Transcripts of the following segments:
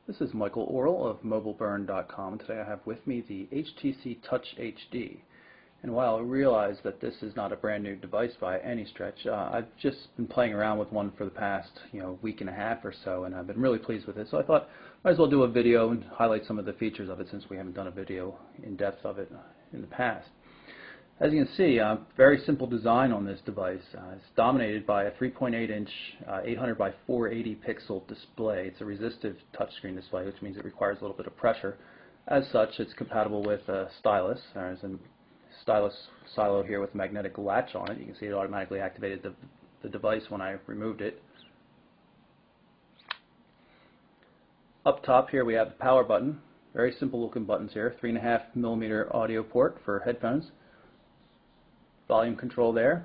This is Michael Orrell of mobileburn.com. Today I have with me the HTC Touch HD. And while I realize that this is not a brand new device by any stretch, I've just been playing around with one for the past week and a half or so, and I've been really pleased with it. So I thought I might as well do a video and highlight some of the features of it since we haven't done a video in depth of it in the past. As you can see, very simple design on this device. It's dominated by a 3.8-inch 800 by 480 pixel display. It's a resistive touchscreen display, which means it requires a little bit of pressure. As such, it's compatible with a stylus. There's a stylus silo here with a magnetic latch on it. You can see it automatically activated the device when I removed it. Up top here we have the power button. Very simple looking buttons here. 3.5mm audio port for headphones. Volume control there.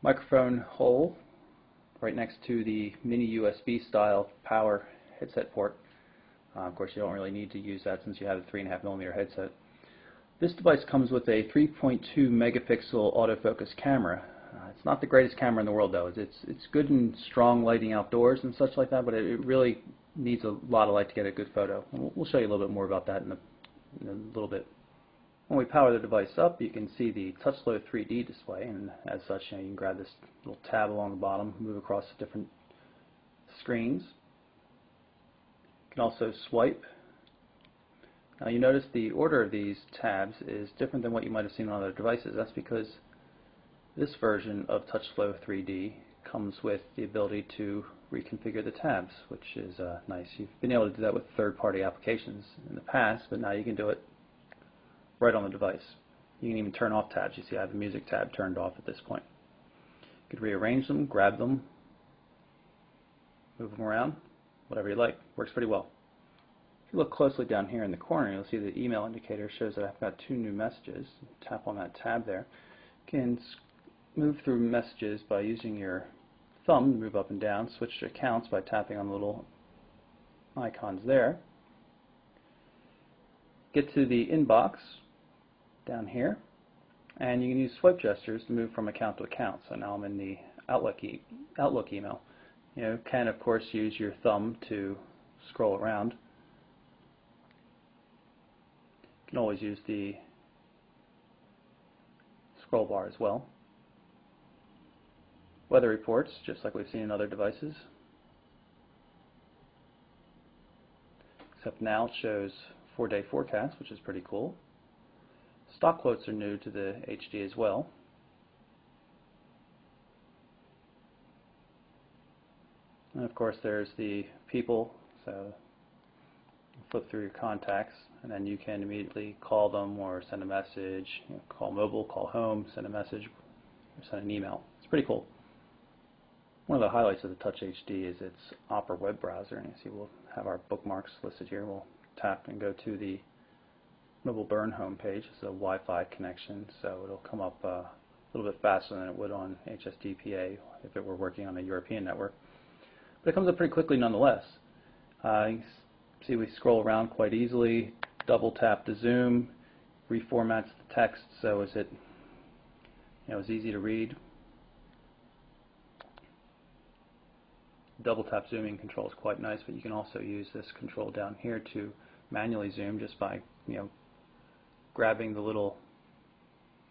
Microphone hole right next to the mini USB style power headset port. Of course, you don't really need to use that since you have a 3.5mm headset. This device comes with a 3.2 megapixel autofocus camera. It's not the greatest camera in the world though. It's good in strong lighting outdoors and such like that, but it really needs a lot of light to get a good photo. And we'll show you a little bit more about that in a little bit. When we power the device up, you can see the TouchFlow 3D display, and as such, you can grab this little tab along the bottom, move across the different screens. You can also swipe. Now you notice the order of these tabs is different than what you might have seen on other devices. That's because this version of TouchFlow 3D comes with the ability to reconfigure the tabs, which is nice. You've been able to do that with third-party applications in the past, but now you can do it right on the device. You can even turn off tabs. You see I have the music tab turned off at this point. You could rearrange them, grab them, move them around, whatever you like. Works pretty well. If you look closely down here in the corner, you'll see the email indicator shows that I've got 2 new messages. Tap on that tab there. You can move through messages by using your thumb to move up and down. Switch to accounts by tapping on the little icons there. Get to the inbox down here, and you can use swipe gestures to move from account to account. So now I'm in the Outlook email. You can of course use your thumb to scroll around. You can always use the scroll bar as well. Weather reports, just like we've seen in other devices. Except now it shows 4-day forecast, which is pretty cool. Stock quotes are new to the HD as well. And of course there's the people, so you flip through your contacts and then you can immediately call them or send a message, call mobile, call home, send a message, or send an email. It's pretty cool. One of the highlights of the Touch HD is its Opera web browser, and you see we'll have our bookmarks listed here. We'll tap and go to the Mobile Burn homepage. It's a Wi-Fi connection, so it'll come up a little bit faster than it would on HSDPA if it were working on a European network. But it comes up pretty quickly nonetheless. You can see we scroll around quite easily, double tap to zoom, reformats the text so is it it's easy to read. Double tap zooming control is quite nice, but you can also use this control down here to manually zoom just by grabbing the little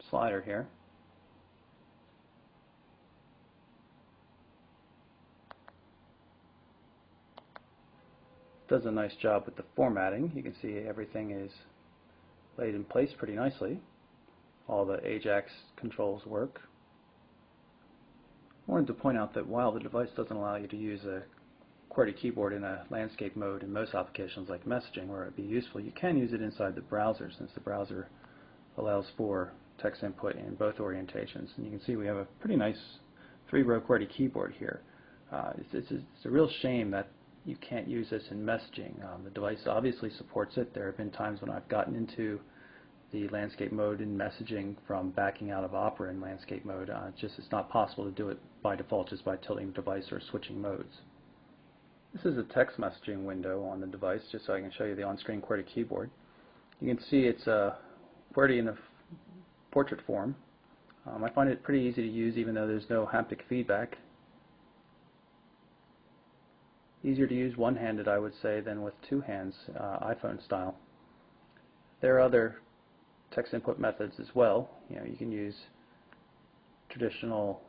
slider here. Does a nice job with the formatting. You can see everything is laid in place pretty nicely. All the AJAX controls work. I wanted to point out that while the device doesn't allow you to use a QWERTY keyboard in a landscape mode in most applications like messaging where it would be useful, you can use it inside the browser since the browser allows for text input in both orientations. And you can see we have a pretty nice 3-row QWERTY keyboard here. It's a real shame that you can't use this in messaging. The device obviously supports it. There have been times when I've gotten into the landscape mode in messaging from backing out of Opera in landscape mode. It's not possible to do it by default just by tilting the device or switching modes. This is a text messaging window on the device, just so I can show you the on-screen QWERTY keyboard. You can see it's QWERTY in a portrait form. I find it pretty easy to use even though there's no haptic feedback. Easier to use one-handed, I would say, than with two hands, iPhone style. There are other text input methods as well. You can use traditional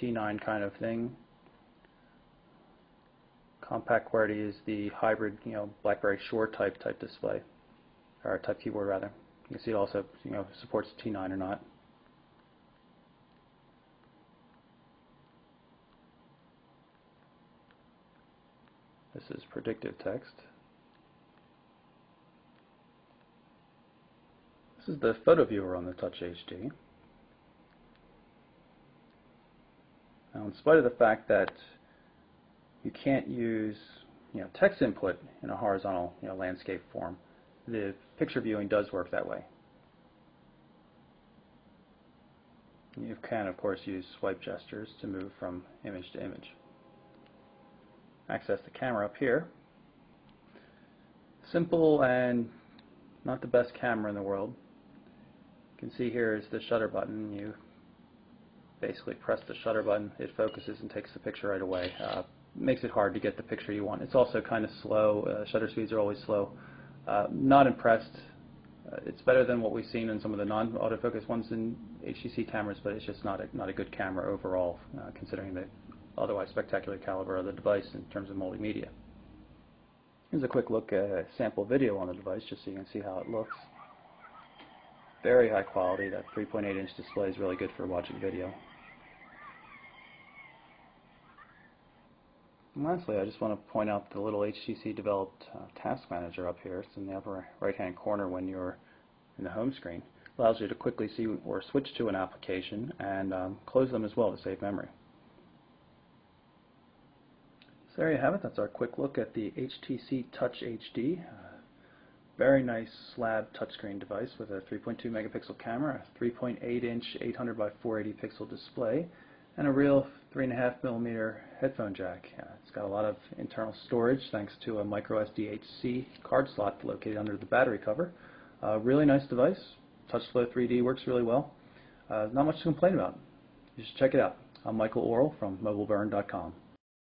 T9 kind of thing. Compact QWERTY is the hybrid, BlackBerry Shore type display, or type keyboard rather. You can see it also, supports T9 or not. This is predictive text. This is the photo viewer on the Touch HD. Now, in spite of the fact that you can't use text input in a horizontal landscape form, the picture viewing does work that way. You can, of course, use swipe gestures to move from image to image. Access the camera up here. Simple and not the best camera in the world. You can see here is the shutter button. You basically press the shutter button, it focuses and takes the picture right away. Makes it hard to get the picture you want. It's also kind of slow. Shutter speeds are always slow. Not impressed. It's better than what we've seen in some of the non-autofocus ones in HTC cameras, but it's just not a good camera overall, considering the otherwise spectacular caliber of the device in terms of multimedia. Here's a quick look at a sample video on the device, just so you can see how it looks. Very high quality. That 3.8-inch display is really good for watching video. And lastly, I just want to point out the little HTC developed task manager up here. It's in the upper right-hand corner when you're in the home screen. It allows you to quickly see or switch to an application and close them as well to save memory. So there you have it. That's our quick look at the HTC Touch HD. Very nice slab touchscreen device with a 3.2 megapixel camera, a 3.8-inch 800 by 480 pixel display, and a real 3.5 millimeter headphone jack. It's got a lot of internal storage thanks to a micro SD-HC card slot located under the battery cover. Really nice device. TouchFlow 3D works really well. Not much to complain about. You should check it out. I'm Michael Orrell from mobileburn.com.